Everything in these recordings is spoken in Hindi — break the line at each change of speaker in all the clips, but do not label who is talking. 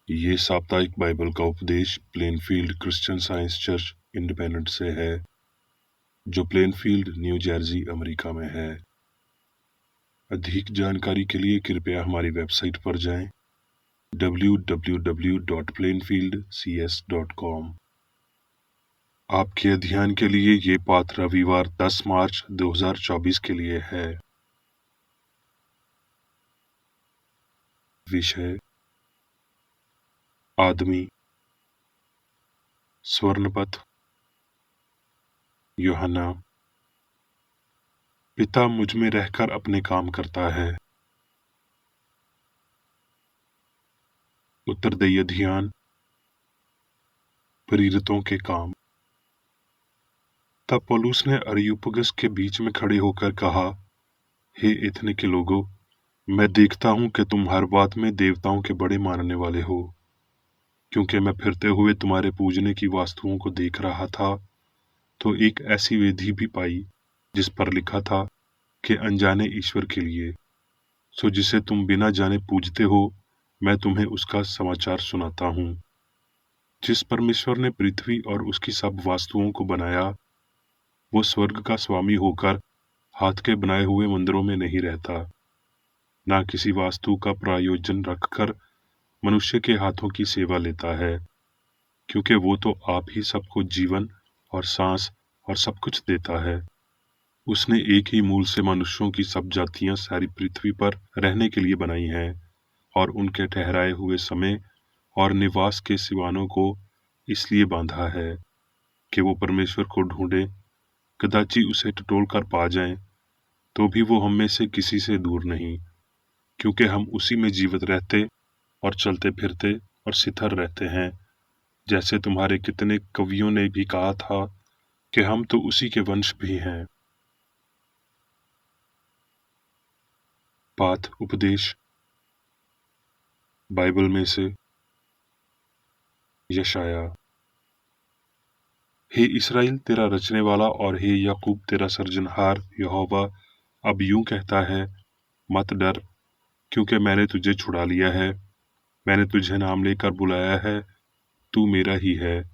ये साप्ताहिक बाइबल का उपदेश Plainfield Christian science church independent से है, जो प्लेनफील्ड, न्यू जर्सी, अमेरिका में है। अधिक जानकारी के लिए कृपया हमारी वेबसाइट पर जाएं www.plainfieldcs.com। आपके अध्ययन के लिए ये पाठ रविवार 10 मार्च 2024 के लिए है। विषय: आदमी, स्वर्णपथ, यूहन्ना। पिता मुझ में रहकर अपने काम करता है। उत्तरदायी ध्यान, प्रेरितों के काम। तब पौलुस ने अरियुपगस के बीच में खड़े होकर कहा, हे एथने के लोगों, मैं देखता हूं कि तुम हर बात में देवताओं के बड़े मानने वाले हो। क्योंकि मैं फिरते हुए तुम्हारे पूजने की वास्तुओं को देख रहा था, तो एक ऐसी वेदी भी पाई जिस पर लिखा था कि अनजाने ईश्वर के लिए। सो जिसे तुम बिना जाने पूजते हो, मैं तुम्हें उसका समाचार सुनाता हूं। जिस परमेश्वर ने पृथ्वी और उसकी सब वास्तुओं को बनाया, वो स्वर्ग का स्वामी होकर हाथ के बनाए हुए मंदिरों में नहीं रहता, ना किसी वास्तु का प्रायोजन रखकर मनुष्य के हाथों की सेवा लेता है, क्योंकि वो तो आप ही सबको जीवन और सांस और सब कुछ देता है। उसने एक ही मूल से मनुष्यों की सब जातियां सारी पृथ्वी पर रहने के लिए बनाई हैं, और उनके ठहराए हुए समय और निवास के सिवानों को इसलिए बांधा है कि वो परमेश्वर को ढूंढे, कदाचि उसे टटोल कर पा जाएं, तो भी वो हम में से किसी से दूर नहीं, क्योंकि हम उसी में जीवित रहते और चलते फिरते और स्थिर रहते हैं। जैसे तुम्हारे कितने कवियों ने भी कहा था कि हम तो उसी के वंश भी हैं। पाठ उपदेश बाइबल में से यशाया। हे इस्राएल, तेरा रचने वाला, और हे याकूब, तेरा सर्जनहार यहोवा अब यूं कहता है, मत डर, क्योंकि मैंने तुझे छुड़ा लिया है। मैंने तुझे नाम लेकर बुलाया है, तू मेरा ही है।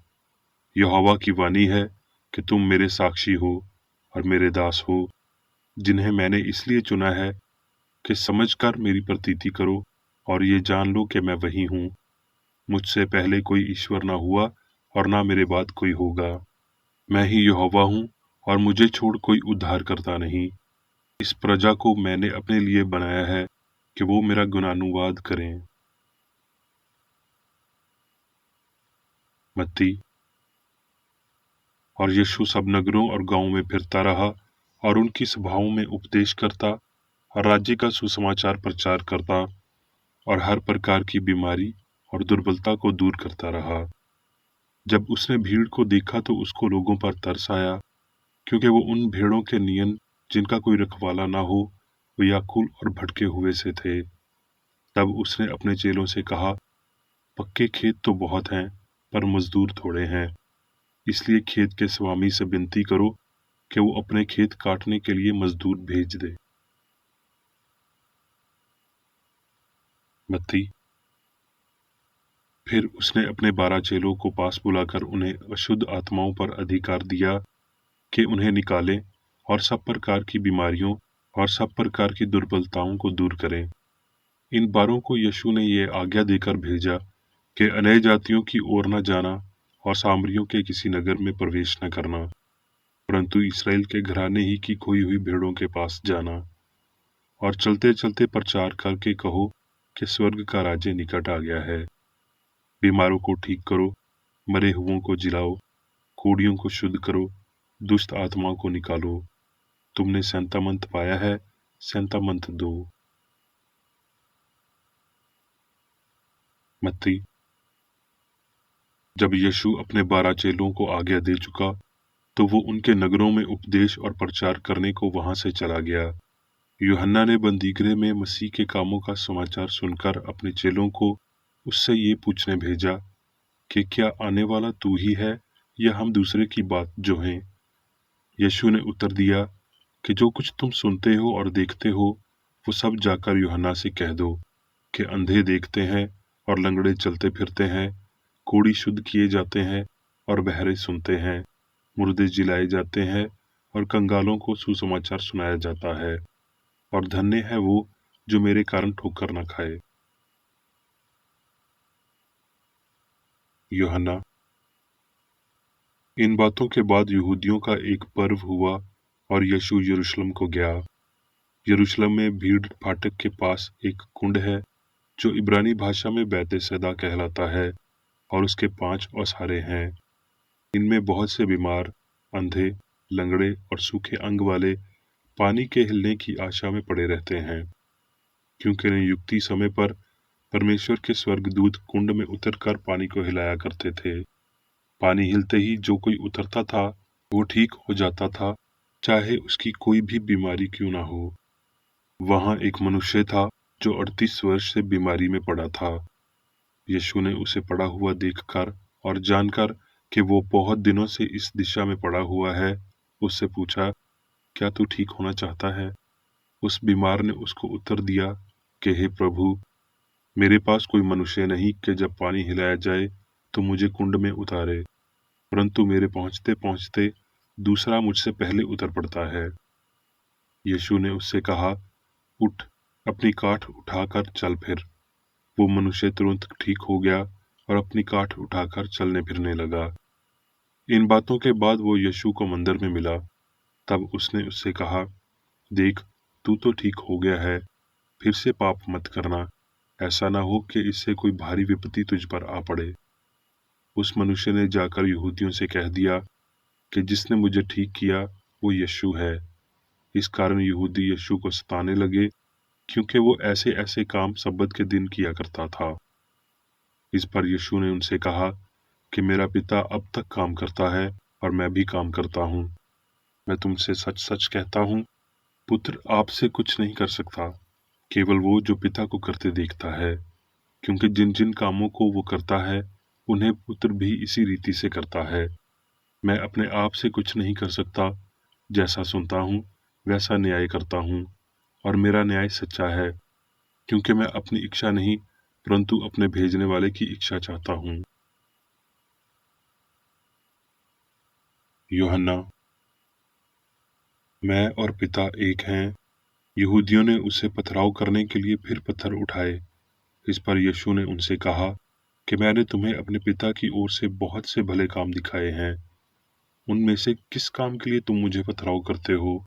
यहोवा की वाणी है कि तुम मेरे साक्षी हो और मेरे दास हो, जिन्हें मैंने इसलिए चुना है कि समझकर मेरी प्रतीति करो और ये जान लो कि मैं वही हूँ। मुझसे पहले कोई ईश्वर ना हुआ और ना मेरे बाद कोई होगा। मैं ही यहोवा हूँ और मुझे छोड़ कोई उद्धार करता नहीं। इस प्रजा को मैंने अपने लिए बनाया है कि वो मेरा गुणानुवाद करें। मत्ती। और यीशु सब नगरों और गांवों में फिरता रहा और उनकी सभाओं में उपदेश करता और राज्य का सुसमाचार प्रचार करता और हर प्रकार की बीमारी और दुर्बलता को दूर करता रहा। जब उसने भीड़ को देखा तो उसको लोगों पर तरस आया, क्योंकि वो उन भेड़ों के नियन जिनका कोई रखवाला ना हो, व्याकुल और भटके हुए से थे। तब उसने अपने चेलों से कहा, पक्के खेत तो बहुत हैं, पर मजदूर थोड़े हैं। इसलिए खेत के स्वामी से विनती करो कि वो अपने खेत काटने के लिए मजदूर भेज दे। मत्ती। फिर उसने अपने 12 चेलों को पास बुलाकर उन्हें अशुद्ध आत्माओं पर अधिकार दिया कि उन्हें निकालें और सब प्रकार की बीमारियों और सब प्रकार की दुर्बलताओं को दूर करें। इन 12 को यीशु ने ये आज्ञा देकर भेजा कि अन्य जातियों की ओर न जाना और सामरियों के किसी नगर में प्रवेश न करना, परंतु इस्राएल के घराने ही की खोई हुई भेड़ों के पास जाना, और चलते चलते प्रचार करके कहो कि स्वर्ग का राज्य निकट आ गया है। बीमारों को ठीक करो, मरे हुओं को जिलाओ, कोढ़ियों को शुद्ध करो, दुष्ट आत्माओं को निकालो। तुमने सेंतामंत पाया है, सेंतामंत दो। मत्ती। जब यीशु अपने 12 चेलों को आज्ञा दे चुका, तो वो उनके नगरों में उपदेश और प्रचार करने को वहां से चला गया। यूहन्ना ने बंदीगृह में मसीह के कामों का समाचार सुनकर अपने चेलों को उससे ये पूछने भेजा कि क्या आने वाला तू ही है या हम दूसरे की बात जो हैं। यीशु ने उत्तर दिया कि जो कुछ तुम सुनते हो और देखते हो, वो सब जाकर यूहन्ना से कह दो कि अंधे देखते हैं और लंगड़े चलते फिरते हैं, कोढ़ी शुद्ध किए जाते हैं और बहरे सुनते हैं, मुर्दे जिलाए जाते हैं और कंगालों को सुसमाचार सुनाया जाता है। और धन्य है वो जो मेरे कारण ठोकर न खाए। यूहन्ना। इन बातों के बाद यहूदियों का एक पर्व हुआ और यीशु यरूशलेम को गया। यरूशलेम में भीड़ फाटक के पास एक कुंड है जो इब्रानी भाषा में बैतहसदा कहलाता है और उसके 5 ओसारे हैं। इनमें बहुत से बीमार, अंधे, लंगड़े और सूखे अंग वाले पानी के हिलने की आशा में पड़े रहते हैं, क्योंकि नियुक्ति समय पर परमेश्वर के स्वर्गदूत कुंड में उतरकर पानी को हिलाया करते थे। पानी हिलते ही जो कोई उतरता था वो ठीक हो जाता था, चाहे उसकी कोई भी बीमारी क्यों ना हो। वहां एक मनुष्य था जो 38 वर्ष से बीमारी में पड़ा था। यीशु ने उसे पड़ा हुआ देखकर और जानकर कि वो बहुत दिनों से इस दिशा में पड़ा हुआ है, उससे पूछा, क्या तू ठीक होना चाहता है? उस बीमार ने उसको उत्तर दिया कि हे प्रभु, मेरे पास कोई मनुष्य नहीं कि जब पानी हिलाया जाए तो मुझे कुंड में उतारे, परंतु मेरे पहुंचते पहुंचते दूसरा मुझसे पहले उतर पड़ता है। यीशु ने उससे कहा, उठ, अपनी काठ उठाकर चल फिर। वो मनुष्य तुरंत ठीक हो गया और अपनी काठ उठाकर चलने फिरने लगा। इन बातों के बाद वो यीशु को मंदिर में मिला। तब उसने उससे कहा, देख, तू तो ठीक हो गया है, फिर से पाप मत करना, ऐसा ना हो कि इससे कोई भारी विपत्ति तुझ पर आ पड़े। उस मनुष्य ने जाकर यहूदियों से कह दिया कि जिसने मुझे ठीक किया वो यीशु है। इस कारण यहूदी यीशु को सताने लगे, क्योंकि वो ऐसे ऐसे काम सब्बत के दिन किया करता था। इस पर यीशु ने उनसे कहा कि मेरा पिता अब तक काम करता है और मैं भी काम करता हूँ। मैं तुमसे सच सच कहता हूँ, पुत्र आपसे कुछ नहीं कर सकता, केवल वो जो पिता को करते देखता है, क्योंकि जिन जिन कामों को वो करता है उन्हें पुत्र भी इसी रीति से करता है। मैं अपने आप से कुछ नहीं कर सकता, जैसा सुनता हूँ वैसा न्याय करता हूँ, और मेरा न्याय सच्चा है, क्योंकि मैं अपनी इच्छा नहीं परंतु अपने भेजने वाले की इच्छा चाहता हूँ। यूहन्ना। मैं और पिता एक हैं। यहूदियों ने उसे पथराव करने के लिए फिर पत्थर उठाए। इस पर यीशु ने उनसे कहा कि मैंने तुम्हें अपने पिता की ओर से बहुत से भले काम दिखाए हैं, उनमें से किस काम के लिए तुम मुझे पथराव करते हो?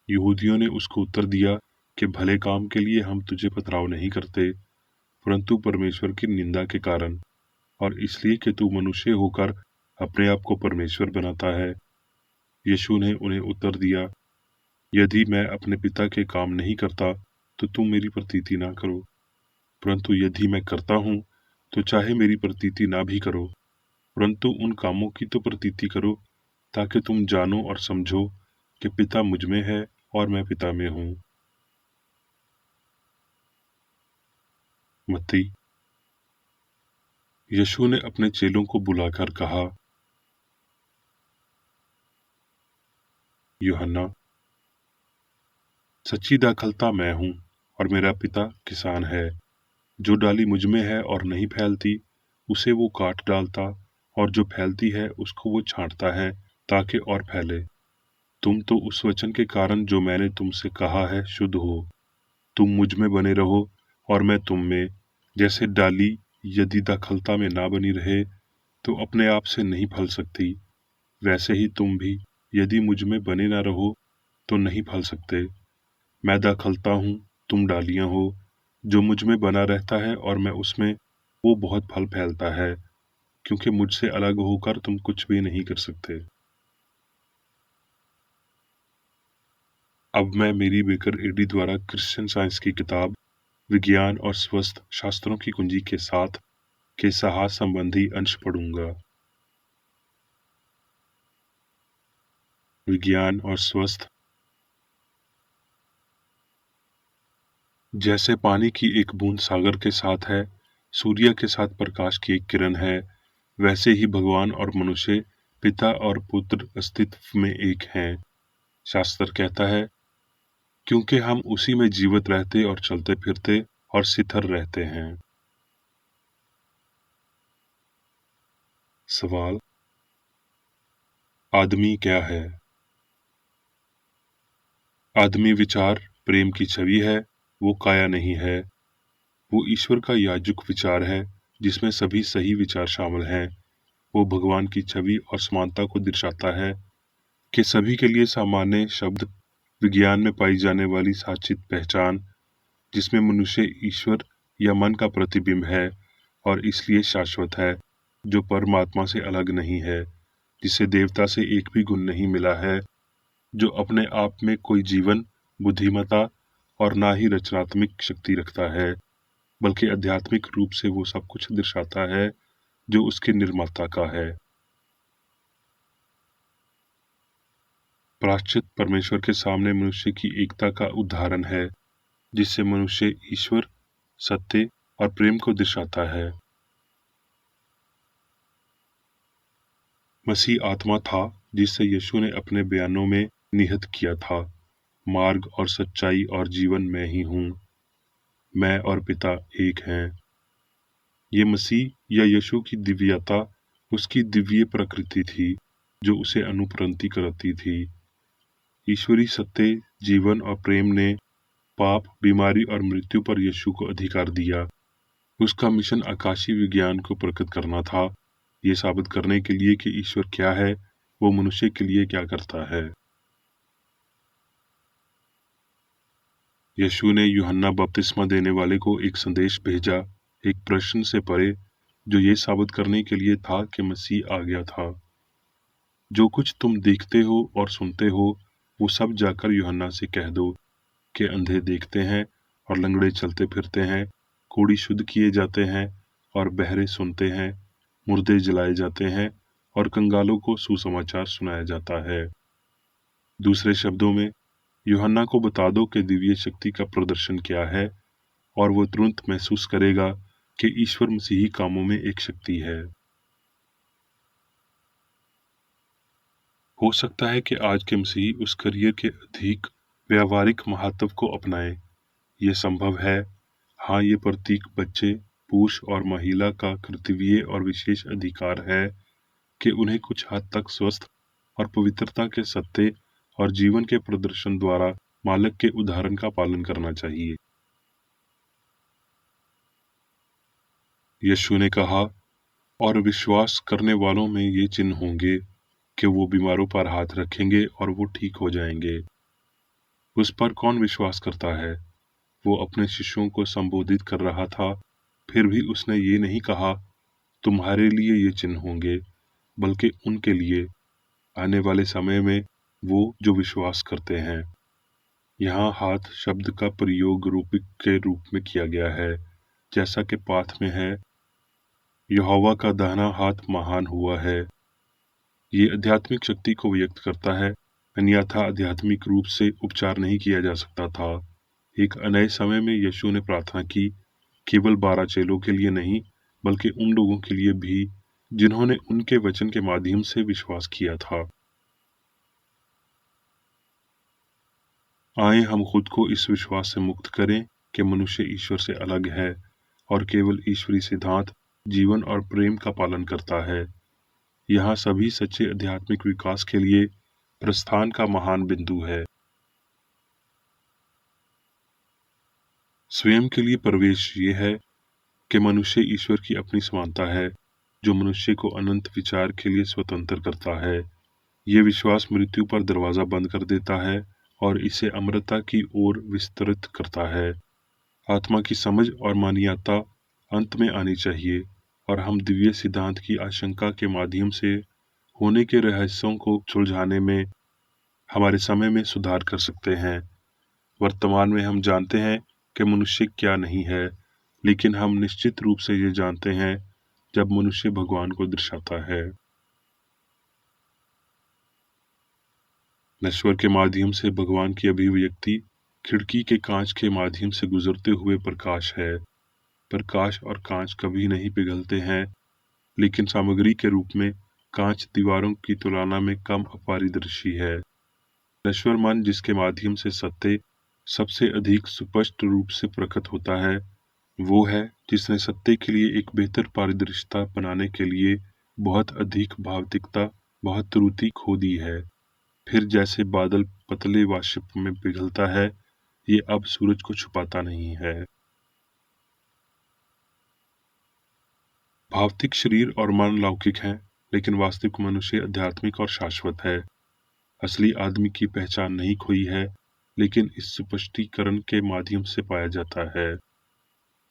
यहूदियों ने उसको उत्तर दिया कि भले काम के लिए हम तुझे पथराव नहीं करते, परंतु परमेश्वर की निंदा के कारण, और इसलिए कि तू मनुष्य होकर अपने आप को परमेश्वर बनाता है। यीशु ने उन्हें उत्तर दिया, यदि मैं अपने पिता के काम नहीं करता तो तुम मेरी प्रतीति ना करो, परंतु यदि मैं करता हूँ तो चाहे मेरी प्रतीति ना भी करो, परंतु उन कामों की तो प्रतीति करो, ताकि तुम जानो और समझो कि पिता मुझ में है और मैं पिता में हूँ। मत्ती। यीशु ने अपने चेलों को बुलाकर कहा, यूहन्ना, सच्ची दाखलता मैं हूँ और मेरा पिता किसान है। जो डाली मुझ में है और नहीं फैलती उसे वो काट डालता, और जो फैलती है उसको वो छांटता है ताकि और फैले। तुम तो उस वचन के कारण जो मैंने तुमसे कहा है शुद्ध हो। तुम मुझ में बने रहो और मैं तुम में। जैसे डाली यदि दाखलता में ना बनी रहे तो अपने आप से नहीं फल सकती, वैसे ही तुम भी यदि मुझ में बने ना रहो तो नहीं फल सकते। मैं दाखलता हूँ, तुम डालियां हो। जो मुझ में बना रहता है और मैं उसमें, वो बहुत फल फैलता है, क्योंकि मुझसे अलग होकर तुम कुछ भी नहीं कर सकते। अब मैं मेरी बेकर एडी द्वारा क्रिश्चियन साइंस की किताब विज्ञान और स्वस्थ शास्त्रों की कुंजी के साथ के साहस संबंधी अंश पढ़ूंगा। विज्ञान और स्वस्थ। जैसे पानी की एक बूंद सागर के साथ है, सूर्य के साथ प्रकाश की एक किरण है, वैसे ही भगवान और मनुष्य, पिता और पुत्र अस्तित्व में एक हैं। शास्त्र कहता है, क्योंकि हम उसी में जीवित रहते और चलते फिरते और स्थिर रहते हैं। सवाल: आदमी क्या है? आदमी विचार प्रेम की छवि है, वो काया नहीं है। वो ईश्वर का याजुक विचार है, जिसमें सभी सही विचार शामिल हैं। वो भगवान की छवि और समानता को दर्शाता है कि सभी के लिए सामान्य शब्द, विज्ञान में पाई जाने वाली साचित पहचान, जिसमें मनुष्य ईश्वर या मन का प्रतिबिंब है और इसलिए शाश्वत है, जो परमात्मा से अलग नहीं है, जिसे देवता से एक भी गुण नहीं मिला है, जो अपने आप में कोई जीवन, बुद्धिमत्ता और ना ही रचनात्मक शक्ति रखता है, बल्कि आध्यात्मिक रूप से वो सब कुछ दर्शाता है जो उसके निर्माता का है। प्रायश्चित परमेश्वर के सामने मनुष्य की एकता का उदाहरण है, जिससे मनुष्य ईश्वर, सत्य और प्रेम को दर्शाता है। मसीह आत्मा था जिससे यीशु ने अपने बयानों में निहित किया था, मार्ग और सच्चाई और जीवन मैं ही हूँ, मैं और पिता एक हैं। ये मसीह या यीशु की दिव्यता उसकी दिव्य प्रकृति थी, जो उसे अनुप्रांति करती थी। ईश्वरी सत्य, जीवन और प्रेम ने पाप, बीमारी और मृत्यु पर यीशु को अधिकार दिया। उसका मिशन आकाशीय विज्ञान को प्रकट करना था, ये साबित करने के लिए कि ईश्वर क्या है, वो मनुष्य के लिए क्या करता है। यीशु ने यूहन्ना बपतिस्मा देने वाले को एक संदेश भेजा, एक प्रश्न से परे, जो ये साबित करने के लिए था कि मसीह आ गया था। जो कुछ तुम देखते हो और सुनते हो, वो सब जाकर यूहन्ना से कह दो कि अंधे देखते हैं और लंगड़े चलते फिरते हैं, कोढ़ी शुद्ध किए जाते हैं और बहरे सुनते हैं, मुर्दे जलाए जाते हैं और कंगालों को सुसमाचार सुनाया जाता है। दूसरे शब्दों में, यूहन्ना को बता दो कि दिव्य शक्ति का प्रदर्शन क्या है, और वो तुरंत महसूस करेगा कि ईश्वर मसीही कामों में एक शक्ति है। हो सकता है कि आज के मसीही उस करियर के अधिक व्यावहारिक महत्व को अपनाएं। ये संभव है। हाँ, ये प्रतीक बच्चे, पुरुष और महिला का कर्तव्य और विशेष अधिकार है कि उन्हें कुछ हद तक स्वस्थ और पवित्रता के सत्य और जीवन के प्रदर्शन द्वारा मालिक के उदाहरण का पालन करना चाहिए। यीशु ने कहा, और विश्वास करने वालों में ये चिन्ह होंगे कि वो बीमारों पर हाथ रखेंगे और वो ठीक हो जाएंगे। उस पर कौन विश्वास करता है? वो अपने शिष्यों को संबोधित कर रहा था, फिर भी उसने ये नहीं कहा, तुम्हारे लिए ये चिन्ह होंगे, बल्कि उनके लिए, आने वाले समय में, वो जो विश्वास करते हैं। यहाँ हाथ शब्द का प्रयोग रूपक के रूप में किया गया है, जैसा कि पाठ में है, यहोवा का दाहिना हाथ महान हुआ है। ये आध्यात्मिक शक्ति को व्यक्त करता है, अन्यथा आध्यात्मिक रूप से उपचार नहीं किया जा सकता था। एक नए समय में यीशु ने प्रार्थना की, केवल 12 चेलों के लिए नहीं, बल्कि उन लोगों के लिए भी जिन्होंने उनके वचन के माध्यम से विश्वास किया था। आए हम खुद को इस विश्वास से मुक्त करें कि मनुष्य ईश्वर से अलग है और केवल ईश्वरी सिद्धांत, जीवन और प्रेम का पालन करता है। यहाँ सभी सच्चे आध्यात्मिक विकास के लिए प्रस्थान का महान बिंदु है। स्वयं के लिए प्रवेश ये है कि मनुष्य ईश्वर की अपनी समानता है, जो मनुष्य को अनंत विचार के लिए स्वतंत्र करता है। ये विश्वास मृत्यु पर दरवाजा बंद कर देता है और इसे अमरता की ओर विस्तृत करता है। आत्मा की समझ और मान्यता अंत में आनी चाहिए, और हम दिव्य सिद्धांत की आशंका के माध्यम से होने के रहस्यों को सुलझाने में हमारे समय में सुधार कर सकते हैं। वर्तमान में हम जानते हैं कि मनुष्य क्या नहीं है, लेकिन हम निश्चित रूप से ये जानते हैं जब मनुष्य भगवान को दर्शाता है। नश्वर के माध्यम से भगवान की अभिव्यक्ति खिड़की के कांच के माध्यम से गुजरते हुए प्रकाश है। प्रकाश और कांच कभी नहीं पिघलते हैं, लेकिन सामग्री के रूप में कांच दीवारों की तुलना में कम अपारदर्शी है। नश्वर मन, जिसके माध्यम से सत्य सबसे अधिक स्पष्ट रूप से प्रकट होता है, वो है जिसने सत्य के लिए एक बेहतर पारदर्शिता बनाने के लिए बहुत अधिक भावुकता, बहुत त्रुटि खो दी है। फिर जैसे बादल पतले वाष्प में पिघलता है, ये अब सूरज को छुपाता नहीं है। भौतिक शरीर और मन लौकिक हैं, लेकिन वास्तविक मनुष्य आध्यात्मिक और शाश्वत है। असली आदमी की पहचान नहीं खोई है, लेकिन इस स्पष्टीकरण के माध्यम से पाया जाता है।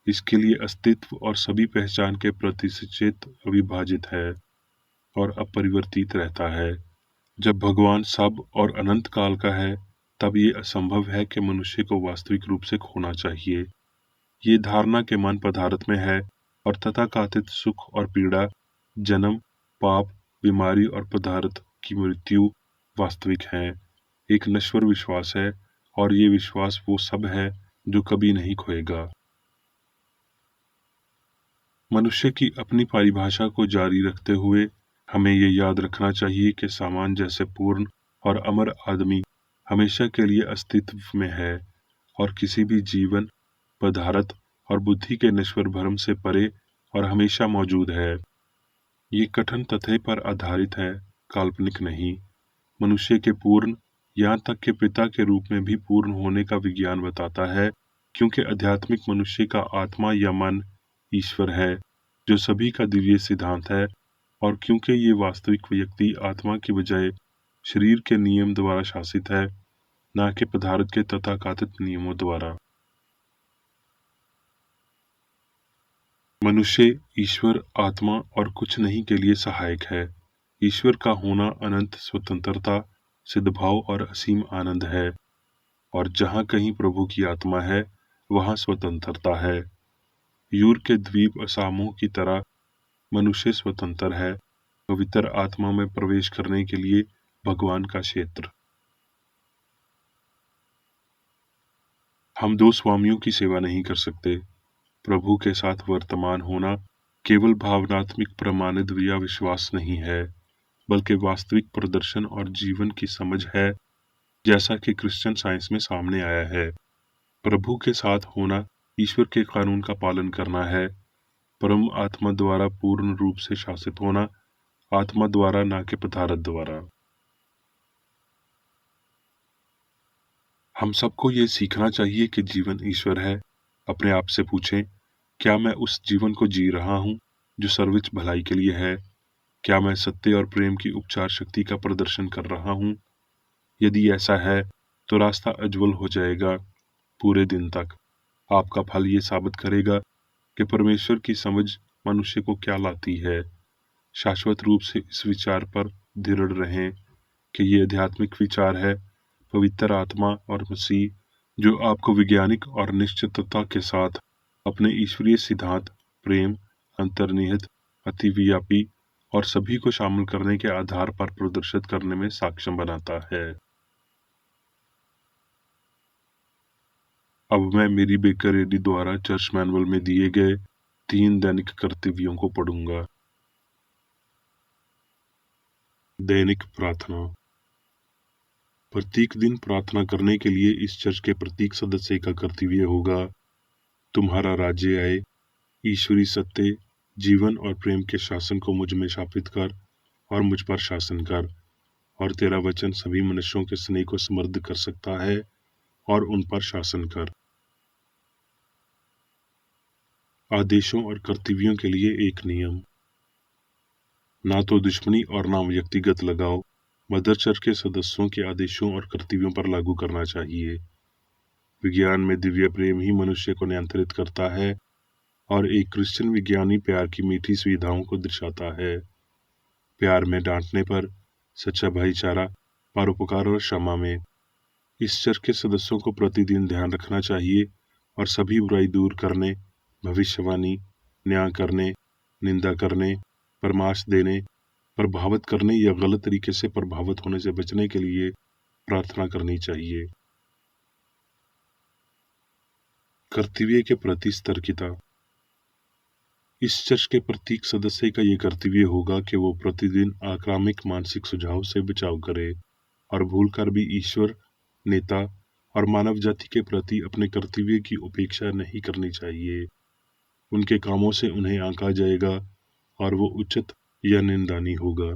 इसके लिए अस्तित्व और सभी पहचान के प्रतिशत अविभाजित है और अपरिवर्तित रहता है। जब भगवान सब और अनंत काल का है, तब ये असंभव है कि मनुष्य को वास्तविक रूप से खोना चाहिए। ये धारणा के मन पदार्थ में है और तथाकथित सुख और पीड़ा, जन्म, पाप, बीमारी और पदार्थ की मृत्यु वास्तविक हैं। एक नश्वर विश्वास है और ये विश्वास वो सब है जो कभी नहीं खोएगा। मनुष्य की अपनी परिभाषा को जारी रखते हुए हमें ये याद रखना चाहिए कि सामान जैसे पूर्ण और अमर आदमी हमेशा के लिए अस्तित्व में है और किसी भी जीवन, पदार्थ और बुद्धि के नश्वर भ्रम से परे और हमेशा मौजूद है। ये कथन तथ्य पर आधारित है, काल्पनिक नहीं। मनुष्य के पूर्ण, यहाँ तक कि पिता के रूप में भी पूर्ण होने का विज्ञान बताता है, क्योंकि आध्यात्मिक मनुष्य का आत्मा या मन ईश्वर है, जो सभी का दिव्य सिद्धांत है, और क्योंकि ये वास्तविक व्यक्ति आत्मा की बजाय शरीर के नियम द्वारा शासित है, न कि पदार्थ के तथाकथित नियमों द्वारा। मनुष्य ईश्वर, आत्मा और कुछ नहीं के लिए सहायक है। ईश्वर का होना अनंत स्वतंत्रता, सिद्धभाव और असीम आनंद है, और जहाँ कहीं प्रभु की आत्मा है, वहाँ स्वतंत्रता है। यूर के द्वीप असामों की तरह मनुष्य स्वतंत्र है, पवित्र आत्मा में प्रवेश करने के लिए भगवान का क्षेत्र। हम दो स्वामियों की सेवा नहीं कर सकते। प्रभु के साथ वर्तमान होना केवल भावनात्मक प्रमाणित या विश्वास नहीं है, बल्कि वास्तविक प्रदर्शन और जीवन की समझ है, जैसा कि क्रिश्चियन साइंस में सामने आया है। प्रभु के साथ होना ईश्वर के कानून का पालन करना है, परम आत्मा द्वारा पूर्ण रूप से शासित होना, आत्मा द्वारा ना कि पदार्थ द्वारा। हम सबको ये सीखना चाहिए कि जीवन ईश्वर है। अपने आप से पूछें, क्या मैं उस जीवन को जी रहा हूँ जो सर्वोच्च भलाई के लिए है? क्या मैं सत्य और प्रेम की उपचार शक्ति का प्रदर्शन कर रहा हूँ? यदि ऐसा है, तो रास्ता उज्ज्वल हो जाएगा। पूरे दिन तक आपका फल ये साबित करेगा कि परमेश्वर की समझ मनुष्य को क्या लाती है। शाश्वत रूप से इस विचार पर दृढ़ रहें कि ये आध्यात्मिक विचार है, पवित्र आत्मा और मसीह, जो आपको वैज्ञानिक और निश्चितता के साथ अपने ईश्वरीय सिद्धांत, प्रेम, अंतर्निहित, अतिव्यापी और सभी को शामिल करने के आधार पर प्रदर्शित करने में सक्षम बनाता है। अब मैं मेरी बेकर रेड्डी द्वारा चर्च मैनुअल में दिए गए 3 दैनिक कर्तव्यों को पढ़ूंगा। दैनिक प्रार्थना। प्रत्येक दिन प्रार्थना करने के लिए इस चर्च के प्रत्येक सदस्य का कर्तव्य होगा, तुम्हारा राज्य आए, ईश्वरी सत्य, जीवन और प्रेम के शासन को मुझ में स्थापित कर और मुझ पर शासन कर, और तेरा वचन सभी मनुष्यों के स्नेह को समृद्ध कर सकता है और उन पर शासन कर। आदेशों और कर्तव्यों के लिए एक नियम। ना तो दुश्मनी और ना व्यक्तिगत लगाव मदर चर्च के सदस्यों के आदेशों और कर्तव्यों पर लागू करना चाहिए। विज्ञान में दिव्य प्रेम ही मनुष्य को नियंत्रित करता है और एक क्रिश्चियन विज्ञानी प्यार की मीठी सुविधाओं को दर्शाता है। प्यार में डांटने पर, सच्चा भाईचारा, परोपकार और क्षमा में। इस चर्च के सदस्यों को प्रतिदिन ध्यान रखना चाहिए और सभी बुराई दूर करने, भविष्यवाणी, न्याय करने, निंदा करने, परामर्श देने, प्रभावित करने या गलत तरीके से प्रभावित होने से बचने के लिए प्रार्थना करनी चाहिए। कर्तव्य के प्रति सतर्कता। इस चर्च के प्रत्येक सदस्य का ये कर्तव्य होगा कि वो प्रतिदिन आक्रामक मानसिक सुझाव से बचाव करे और भूलकर भी ईश्वर, नेता और मानव जाति के प्रति अपने कर्तव्य की उपेक्षा नहीं करनी चाहिए। उनके कामों से उन्हें आंका जाएगा और वो उचित या निंदानी होगा।